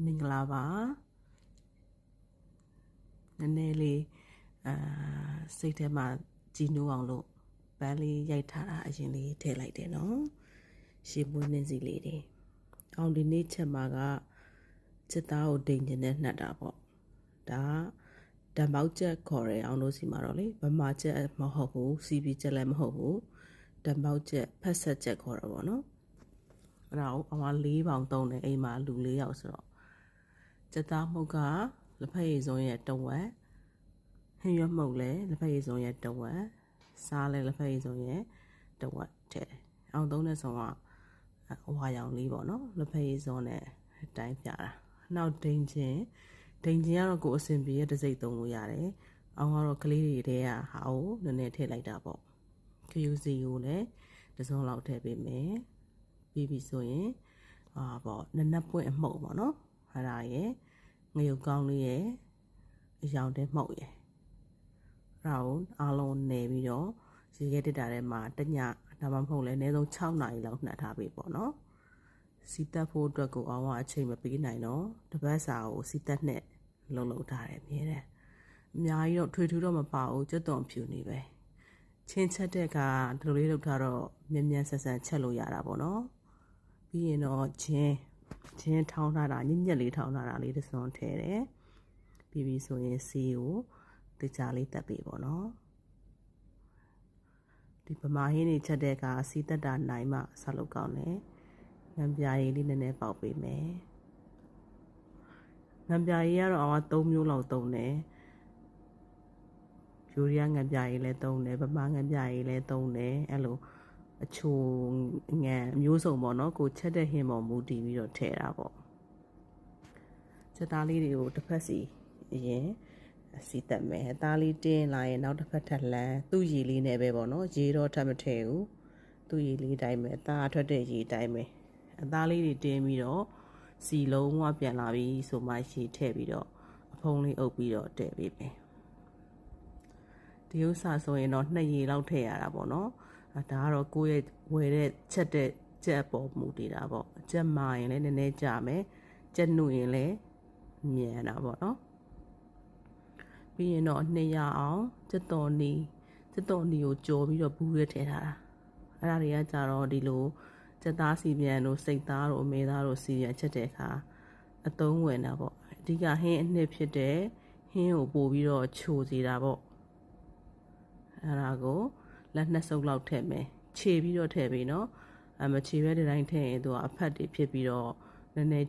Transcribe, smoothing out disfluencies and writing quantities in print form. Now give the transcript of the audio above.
မင်္ဂလာပါနည်းနည်းလေးစိတ်ထဲမှာကြည်နူးအောင်လို့ပန်းလေးရိုက်ထားတာအရင်လေးထည့်လိုက်တယ်နော်ရှေ့မွေးနှင်းစီလေးတွေအောင်ဒီနေ့ချက်မှာကချက်သားကိုဒိန်ကျင်နဲ့နှက်တာပေါ့ဒါဓာတ်ပေါက်ချက်ခေါ်တယ်အောင်လို့စီမှာတော့လေဗမာချက်မဟုတ်ဘူးစီပီချက်လည်းမဟုတ်ဘူးဓာတ်ပေါက်ချက်ဖက်ဆက်ချက်ခေါ်တော့ပေါ့နော်အဲ့ဒါကိုအောင်က4 ပေါင်သုံးတယ်အိမ်မှာလူ4 ယောက်ဆိုတော့ချက်သားမှုတ်ကလက်ဖက်ရည်စုံရဲ့တဝက်ဟင်းရွက်မှုတ်လည်းလက်ဖက်ရည်စုံရဲ့တဝက်စားလည်းလက်ဖက်ရည်စုံရဲ့တဝက်ထည့်အောင်သုံးတဲ့ဆောင်ကအဝါရောင်လေးပေါ့နော်လက်ဖက်ရည်စုံနဲ့တိုင်းပြတာနောက်ဒိန်ချင်းကတော့ကိုယ်အဆင်ပြေတဲ့တစ်စိတ်သုံးလို့ရတယ်အောင်ကတော့ကလေးတွေတဲကဟာကိုနည်းနည်းထည့်လိုက်တာပေါ့ခယူစီကိုလည်းတစ်စုံလောက်ထည့်ပေးမယ်ပြီးပြီဆိုရင်ပေါ့နနက်ပွင့်အမှုတ်ပေါ့နော်အဲ့ဒါရဲ့ငရုတ်ကောင်းလေးရဲ့အယောင်တဲမှုတ်ရဲ့အဲ့ဒါကိုအားလုံးနေပြီးတော့ရေခဲတက်တာထဲမှာတညဒါမှမဟုတ်လဲအနည်းဆုံး6 နာရီလောက်နှက်ထားပေးပေါ့နော်စီတက်ဖို့အတွက်ကိုအောင်ကအချိန်မပေးနိုင်တော့တပတ်စာကိုစီတက်နဲ့လုံထားတယ်မြဲတယ်အများကြီးတော့ထွေထူးတော့မပါဘူးကြွသွန်ဖြူနေပဲချင်းချက်တဲ့ကဒီလိုလေးလုပ်ထားတော့မြန်ဆန်ချက်လို့ရတာပေါ့နော်ပြီးရင်တော့ချင်းထောင်းထားတာညက်လေးထောင်းထားတာလေးတစ်စုံထည့်တယ်ပြီးပြီဆိုရင်စီကိုတကြားလေးတက်ပေးပေါ့နော်ဒီဗမာဟင်းတွေချက်တဲ့ကစီတက်တာနိုင်မှဆက်လုပ်ကောင်းတယ်ငံပြားရည်လေးနည်းနည်းပေါက်ပေးမယ်ငံပြားရည်ကတော့အောင်က3 မျိုးလောက်သုံးတယ်ယူရီးယားငံပြားရည်လည်းသုံးတယ်ဗမာငံပြားရည်လည်းသုံးတယ်အဲ့လိုအချိုငံမျိုးစုံပေါ့နော်ကိုချက်တဲ့ဟင်းပေါ်မူတည်ပြီးတော့ထည့်တာပေါ့ချက်သားလေးတွေကိုတစ်ဖက်စီအရင်စီတက်မယ်အသားလေးတင်းလာရင်နောက်တစ်ဖက်ထပ်လန်းသူ့ရည်လေးနဲ့ပဲပေါ့နော်ရေတော့ထပ်မထည့်ဘူးသူ့ရည်လေးတိုင်းပဲအသားထွက်တဲ့ရည်တိုင်းပဲအသားလေးတွေတင်းပြီးတော့စီလုံးဝပြန်လာပြီဆိုမှရှည်ထည့်ပြီးတော့အဖုံးလေးအုပ်ပြီးတော့တည့်ပေးမယ်ဒီဥစ္စာဆိုရင်တော့2 ရေလောက်ထည့်ရတာပေါ့နော်ဒါကတော့ကိုယ့်ရဲ့ဝယ်တဲ့ချက်တဲ့ချက်ပေါ်မူတည်တာပေါ့ချက်မာရင်လည်းနည်းနည်းကြာမယ်ချက်နှုတ်ရင်လည်းမြန်တာပေါ့နော်ပြီးရင်တော့200အောင်ချက်တော်နီကိုကြော်ပြီးတော့ဘူးရဲထည့်ထားတာအဲ့ဒါတွေကကြတော့ဒီလိုချက်သားစီပြန်တို့စိတ်သားတို့အမေသားတို့စီပြန်ချက်တဲ့အခါအသုံးဝင်တာပေါ့အဓိကဟင်းအနှစ်ဖြစ်တဲ့ဟင်းကိုပို့ပြီးတော့ချိုစီတာပေါ့အဲ့ဒါကိုလက်2 စုပ်လောက်ထည့်မယ်ခြေပြီးတော့ထည့်ပြီနော်မခြေပဲဒီတိုင်းထည့်ရင်သူကအဖက်တွေဖြစ်ပြီးတော့နည်းနည်း